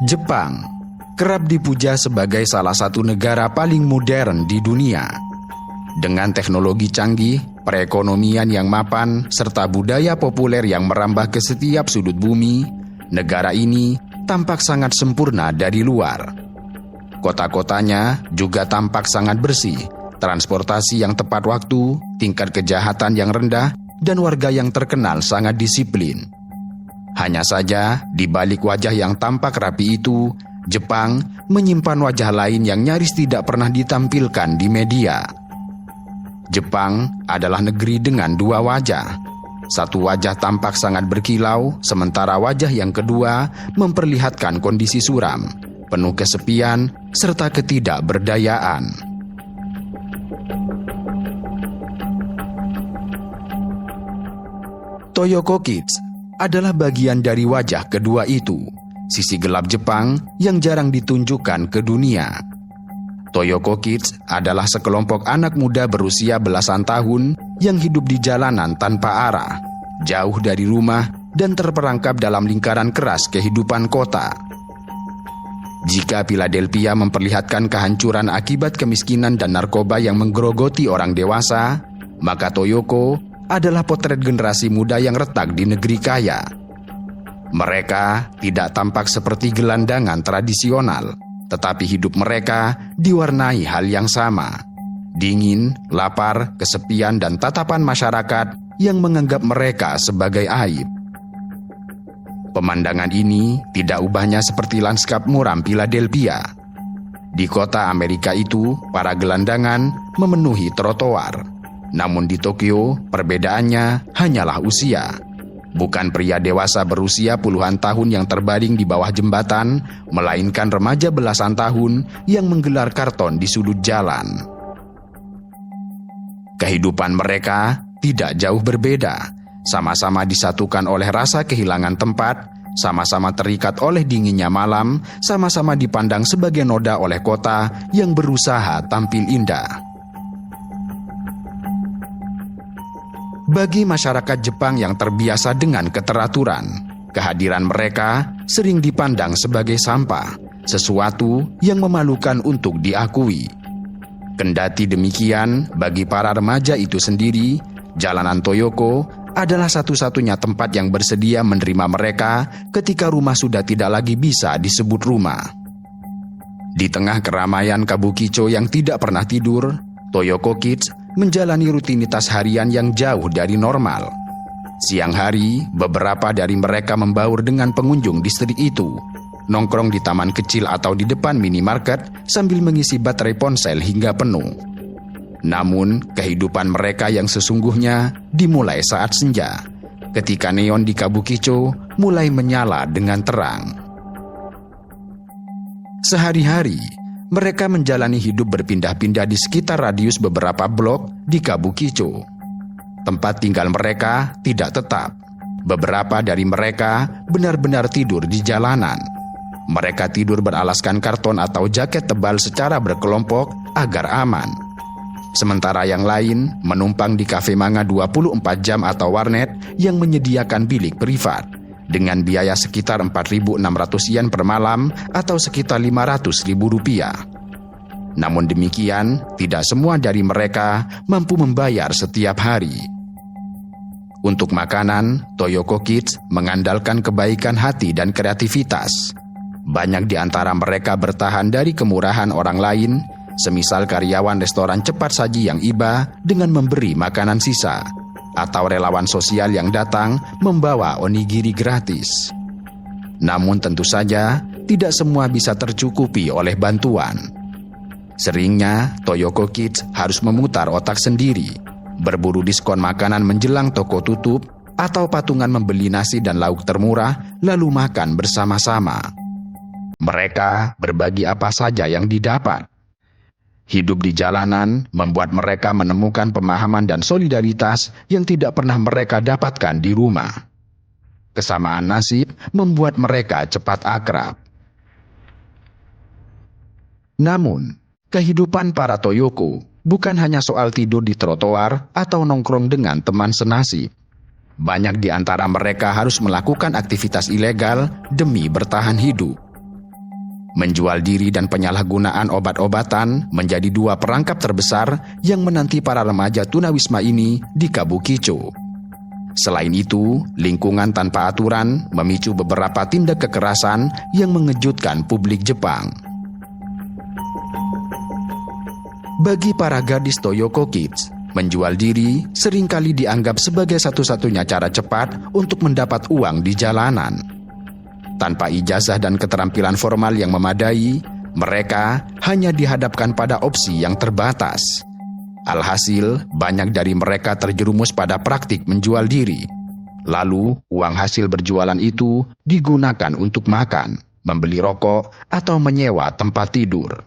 Jepang kerap dipuja sebagai salah satu negara paling modern di dunia. Dengan teknologi canggih, perekonomian yang mapan, serta budaya populer yang merambah ke setiap sudut bumi, negara ini tampak sangat sempurna dari luar. Kota-kotanya juga tampak sangat bersih, transportasi yang tepat waktu, tingkat kejahatan yang rendah, dan warga yang terkenal sangat disiplin. Hanya saja, di balik wajah yang tampak rapi itu, Jepang menyimpan wajah lain yang nyaris tidak pernah ditampilkan di media. Jepang adalah negeri dengan dua wajah. Satu wajah tampak sangat berkilau, sementara wajah yang kedua memperlihatkan kondisi suram, penuh kesepian, serta ketidakberdayaan. Toyoko Kids adalah bagian dari wajah kedua itu, sisi gelap Jepang yang jarang ditunjukkan ke dunia. Toyoko Kids adalah sekelompok anak muda berusia belasan tahun yang hidup di jalanan tanpa arah, jauh dari rumah dan terperangkap dalam lingkaran keras kehidupan kota. Jika Philadelphia memperlihatkan kehancuran akibat kemiskinan dan narkoba yang menggerogoti orang dewasa, maka Toyoko adalah potret generasi muda yang retak di negeri kaya. Mereka tidak tampak seperti gelandangan tradisional, tetapi hidup mereka diwarnai hal yang sama. Dingin, lapar, kesepian, dan tatapan masyarakat yang menganggap mereka sebagai aib. Pemandangan ini tidak ubahnya seperti lanskap muram Philadelphia. Di kota Amerika itu, para gelandangan memenuhi trotoar. Namun di Tokyo, perbedaannya hanyalah usia. Bukan pria dewasa berusia puluhan tahun yang terbaring di bawah jembatan, melainkan remaja belasan tahun yang menggelar karton di sudut jalan. Kehidupan mereka tidak jauh berbeda. Sama-sama disatukan oleh rasa kehilangan tempat, sama-sama terikat oleh dinginnya malam, sama-sama dipandang sebagai noda oleh kota yang berusaha tampil indah. Bagi masyarakat Jepang yang terbiasa dengan keteraturan, kehadiran mereka sering dipandang sebagai sampah, sesuatu yang memalukan untuk diakui. Kendati demikian, bagi para remaja itu sendiri, jalanan Toyoko adalah satu-satunya tempat yang bersedia menerima mereka ketika rumah sudah tidak lagi bisa disebut rumah. Di tengah keramaian Kabukicho yang tidak pernah tidur, Toyoko Kids menjalani rutinitas harian yang jauh dari normal. Siang hari, beberapa dari mereka membaur dengan pengunjung distrik itu, nongkrong di taman kecil atau di depan minimarket sambil mengisi baterai ponsel hingga penuh. Namun, kehidupan mereka yang sesungguhnya dimulai saat senja, ketika neon di Kabukicho mulai menyala dengan terang. Sehari-hari, mereka menjalani hidup berpindah-pindah di sekitar radius beberapa blok di Kabukicho. Tempat tinggal mereka tidak tetap. Beberapa dari mereka benar-benar tidur di jalanan. Mereka tidur beralaskan karton atau jaket tebal secara berkelompok agar aman. Sementara yang lain menumpang di kafe manga 24 jam atau warnet yang menyediakan bilik privat dengan biaya sekitar 4.600 yen per malam atau sekitar Rp500.000. Namun demikian, tidak semua dari mereka mampu membayar setiap hari. Untuk makanan, Toyoko Kids mengandalkan kebaikan hati dan kreativitas. Banyak di antara mereka bertahan dari kemurahan orang lain, semisal karyawan restoran cepat saji yang iba dengan memberi makanan sisa, atau relawan sosial yang datang membawa onigiri gratis. Namun tentu saja, tidak semua bisa tercukupi oleh bantuan. Seringnya, Toyoko Kids harus memutar otak sendiri, berburu diskon makanan menjelang toko tutup, atau patungan membeli nasi dan lauk termurah, lalu makan bersama-sama. Mereka berbagi apa saja yang didapat. Hidup di jalanan membuat mereka menemukan pemahaman dan solidaritas yang tidak pernah mereka dapatkan di rumah. Kesamaan nasib membuat mereka cepat akrab. Namun, kehidupan para Toyoko bukan hanya soal tidur di trotoar atau nongkrong dengan teman senasib. Banyak di antara mereka harus melakukan aktivitas ilegal demi bertahan hidup. Menjual diri dan penyalahgunaan obat-obatan menjadi dua perangkap terbesar yang menanti para remaja tunawisma ini di Kabukicho. Selain itu, lingkungan tanpa aturan memicu beberapa tindak kekerasan yang mengejutkan publik Jepang. Bagi para gadis Toyoko Kids, menjual diri seringkali dianggap sebagai satu-satunya cara cepat untuk mendapat uang di jalanan. Tanpa ijazah dan keterampilan formal yang memadai, mereka hanya dihadapkan pada opsi yang terbatas. Alhasil, banyak dari mereka terjerumus pada praktik menjual diri. Lalu, uang hasil berjualan itu digunakan untuk makan, membeli rokok, atau menyewa tempat tidur.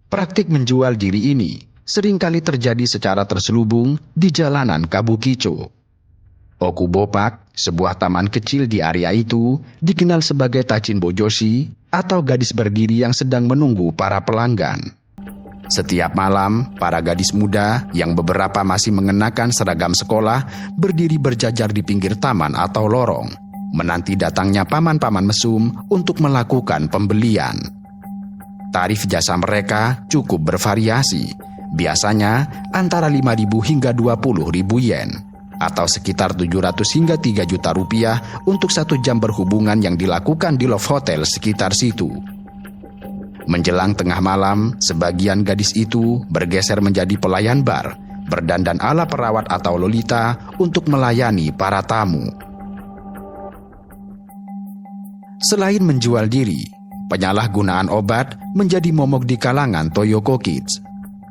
Praktik menjual diri ini seringkali terjadi secara terselubung di jalanan Kabukicho. Okubopak, sebuah taman kecil di area itu, dikenal sebagai Tachinbojoshi atau gadis berdiri yang sedang menunggu para pelanggan. Setiap malam, para gadis muda yang beberapa masih mengenakan seragam sekolah berdiri berjajar di pinggir taman atau lorong, menanti datangnya paman-paman mesum untuk melakukan pembelian. Tarif jasa mereka cukup bervariasi, biasanya antara 5.000 hingga 20.000 yen, atau sekitar 700 hingga 3 juta rupiah untuk 1 jam berhubungan yang dilakukan di love hotel sekitar situ. Menjelang tengah malam, sebagian gadis itu bergeser menjadi pelayan bar, berdandan ala perawat atau lolita untuk melayani para tamu. Selain menjual diri, penyalahgunaan obat menjadi momok di kalangan Toyoko Kids.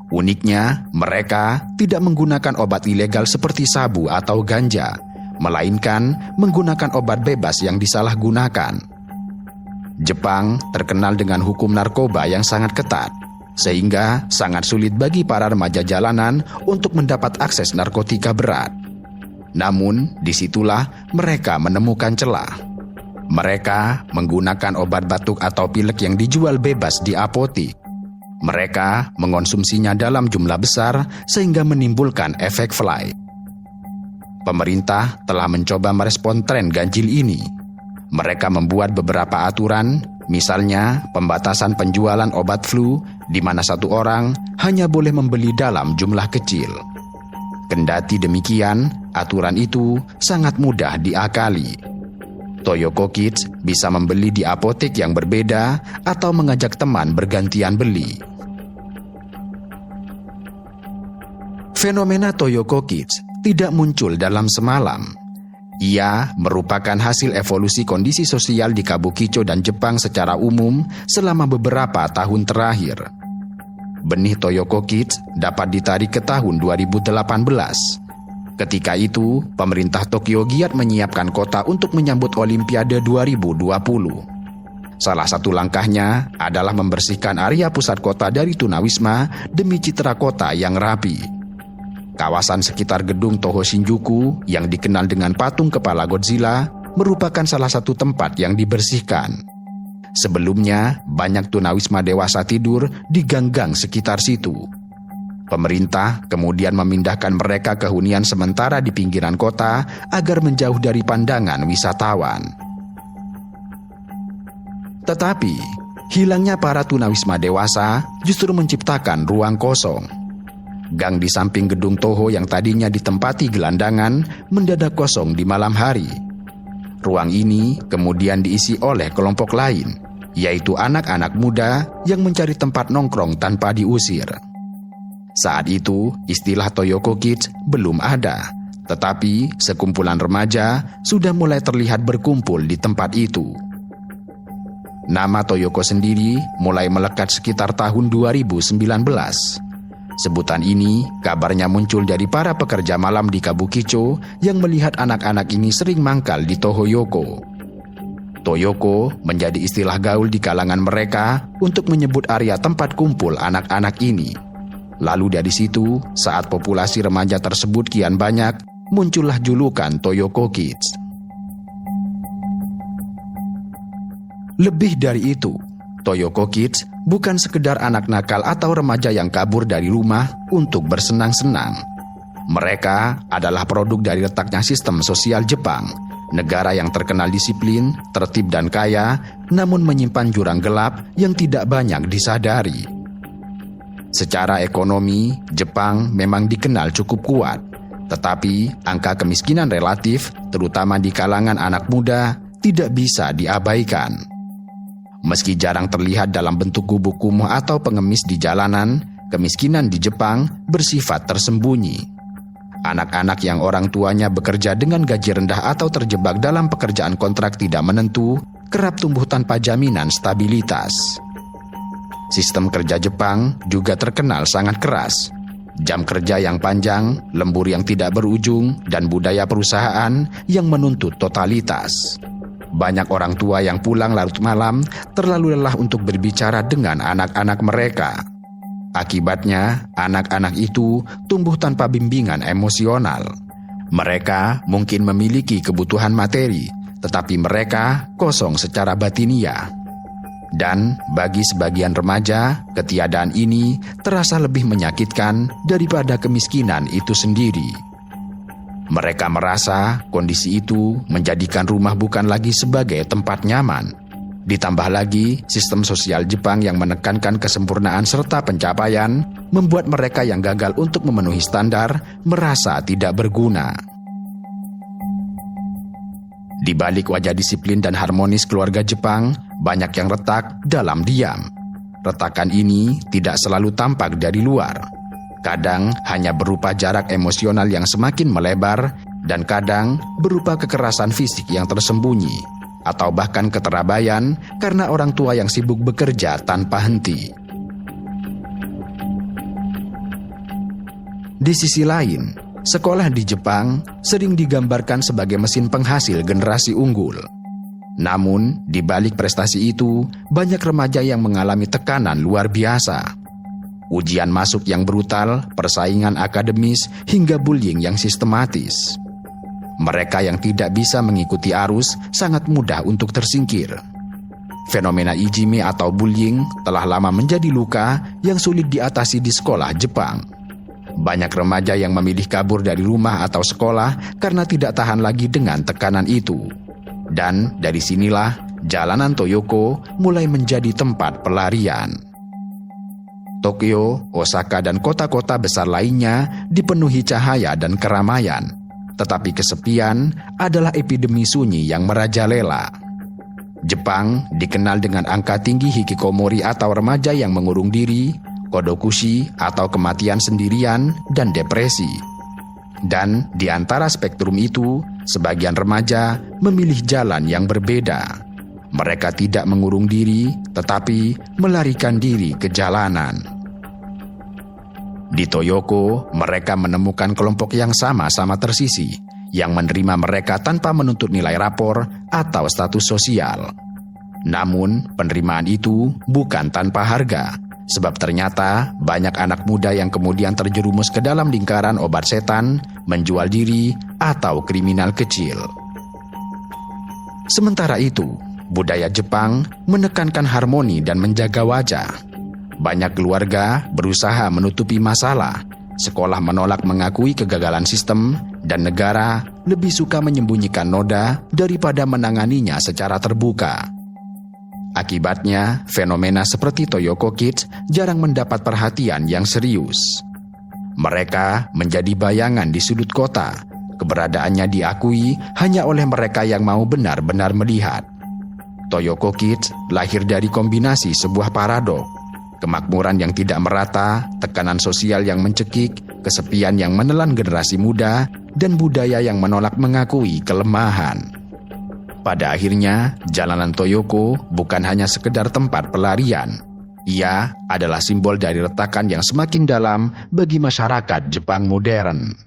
Uniknya, mereka tidak menggunakan obat ilegal seperti sabu atau ganja, melainkan menggunakan obat bebas yang disalahgunakan. Jepang terkenal dengan hukum narkoba yang sangat ketat, sehingga sangat sulit bagi para remaja jalanan untuk mendapat akses narkotika berat. Namun, disitulah mereka menemukan celah. Mereka menggunakan obat batuk atau pilek yang dijual bebas di apotik. Mereka mengonsumsinya dalam jumlah besar sehingga menimbulkan efek fly. Pemerintah telah mencoba merespon tren ganjil ini. Mereka membuat beberapa aturan, misalnya pembatasan penjualan obat flu, di mana satu orang hanya boleh membeli dalam jumlah kecil. Kendati demikian, aturan itu sangat mudah diakali. Toyoko Kids bisa membeli di apotek yang berbeda atau mengajak teman bergantian beli. Fenomena Toyoko Kids tidak muncul dalam semalam. Ia merupakan hasil evolusi kondisi sosial di Kabukicho dan Jepang secara umum selama beberapa tahun terakhir. Benih Toyoko Kids dapat ditarik ke tahun 2018. Ketika itu, pemerintah Tokyo giat menyiapkan kota untuk menyambut Olimpiade 2020. Salah satu langkahnya adalah membersihkan area pusat kota dari tunawisma demi citra kota yang rapi. Kawasan sekitar gedung Toho Shinjuku yang dikenal dengan patung kepala Godzilla merupakan salah satu tempat yang dibersihkan. Sebelumnya, banyak tunawisma dewasa tidur di gang-gang sekitar situ. Pemerintah kemudian memindahkan mereka ke hunian sementara di pinggiran kota agar menjauh dari pandangan wisatawan. Tetapi, hilangnya para tunawisma dewasa justru menciptakan ruang kosong. Gang di samping gedung Toho yang tadinya ditempati gelandangan mendadak kosong di malam hari. Ruang ini kemudian diisi oleh kelompok lain, yaitu anak-anak muda yang mencari tempat nongkrong tanpa diusir. Saat itu, istilah Toyoko Kids belum ada, tetapi sekumpulan remaja sudah mulai terlihat berkumpul di tempat itu. Nama Toyoko sendiri mulai melekat sekitar tahun 2019. Sebutan ini kabarnya muncul dari para pekerja malam di Kabukicho yang melihat anak-anak ini sering mangkal di Tohoyoko. Toyoko menjadi istilah gaul di kalangan mereka untuk menyebut area tempat kumpul anak-anak ini. Lalu dari situ, saat populasi remaja tersebut kian banyak, muncullah julukan Toyoko Kids. Lebih dari itu, Toyoko Kids bukan sekedar anak nakal atau remaja yang kabur dari rumah untuk bersenang-senang. Mereka adalah produk dari retaknya sistem sosial Jepang, negara yang terkenal disiplin, tertib dan kaya, namun menyimpan jurang gelap yang tidak banyak disadari. Secara ekonomi, Jepang memang dikenal cukup kuat, tetapi angka kemiskinan relatif, terutama di kalangan anak muda, tidak bisa diabaikan. Meski jarang terlihat dalam bentuk gubuk kumuh atau pengemis di jalanan, kemiskinan di Jepang bersifat tersembunyi. Anak-anak yang orang tuanya bekerja dengan gaji rendah atau terjebak dalam pekerjaan kontrak tidak menentu, kerap tumbuh tanpa jaminan stabilitas. Sistem kerja Jepang juga terkenal sangat keras. Jam kerja yang panjang, lembur yang tidak berujung, dan budaya perusahaan yang menuntut totalitas. Banyak orang tua yang pulang larut malam terlalu lelah untuk berbicara dengan anak-anak mereka. Akibatnya, anak-anak itu tumbuh tanpa bimbingan emosional. Mereka mungkin memiliki kebutuhan materi, tetapi mereka kosong secara batinia. Dan bagi sebagian remaja, ketiadaan ini terasa lebih menyakitkan daripada kemiskinan itu sendiri. Mereka merasa kondisi itu menjadikan rumah bukan lagi sebagai tempat nyaman. Ditambah lagi, sistem sosial Jepang yang menekankan kesempurnaan serta pencapaian membuat mereka yang gagal untuk memenuhi standar merasa tidak berguna. Di balik wajah disiplin dan harmonis keluarga Jepang, banyak yang retak dalam diam. Retakan ini tidak selalu tampak dari luar. Kadang hanya berupa jarak emosional yang semakin melebar, dan kadang berupa kekerasan fisik yang tersembunyi, atau bahkan keterabaian karena orang tua yang sibuk bekerja tanpa henti. Di sisi lain, sekolah di Jepang sering digambarkan sebagai mesin penghasil generasi unggul. Namun, di balik prestasi itu, banyak remaja yang mengalami tekanan luar biasa. Ujian masuk yang brutal, persaingan akademis, hingga bullying yang sistematis. Mereka yang tidak bisa mengikuti arus sangat mudah untuk tersingkir. Fenomena ijime atau bullying telah lama menjadi luka yang sulit diatasi di sekolah Jepang. Banyak remaja yang memilih kabur dari rumah atau sekolah karena tidak tahan lagi dengan tekanan itu. Dan dari sinilah jalanan Toyoko mulai menjadi tempat pelarian. Tokyo, Osaka, dan kota-kota besar lainnya dipenuhi cahaya dan keramaian. Tetapi kesepian adalah epidemi sunyi yang merajalela. Jepang dikenal dengan angka tinggi hikikomori atau remaja yang mengurung diri, kodokushi atau kematian sendirian, dan depresi. Dan di antara spektrum itu, sebagian remaja memilih jalan yang berbeda. Mereka tidak mengurung diri, tetapi melarikan diri ke jalanan. Di Toyoko, mereka menemukan kelompok yang sama-sama tersisi, yang menerima mereka tanpa menuntut nilai rapor atau status sosial. Namun, penerimaan itu bukan tanpa harga, sebab ternyata banyak anak muda yang kemudian terjerumus ke dalam lingkaran obat setan, menjual diri, atau kriminal kecil. Sementara itu, budaya Jepang menekankan harmoni dan menjaga wajah. Banyak keluarga berusaha menutupi masalah, sekolah menolak mengakui kegagalan sistem, dan negara lebih suka menyembunyikan noda daripada menanganinya secara terbuka. Akibatnya, fenomena seperti Toyoko Kids jarang mendapat perhatian yang serius. Mereka menjadi bayangan di sudut kota, keberadaannya diakui hanya oleh mereka yang mau benar-benar melihat. Toyoko Kids lahir dari kombinasi sebuah paradok. Kemakmuran yang tidak merata, tekanan sosial yang mencekik, kesepian yang menelan generasi muda, dan budaya yang menolak mengakui kelemahan. Pada akhirnya, jalanan Toyoko bukan hanya sekedar tempat pelarian. Ia adalah simbol dari retakan yang semakin dalam bagi masyarakat Jepang modern.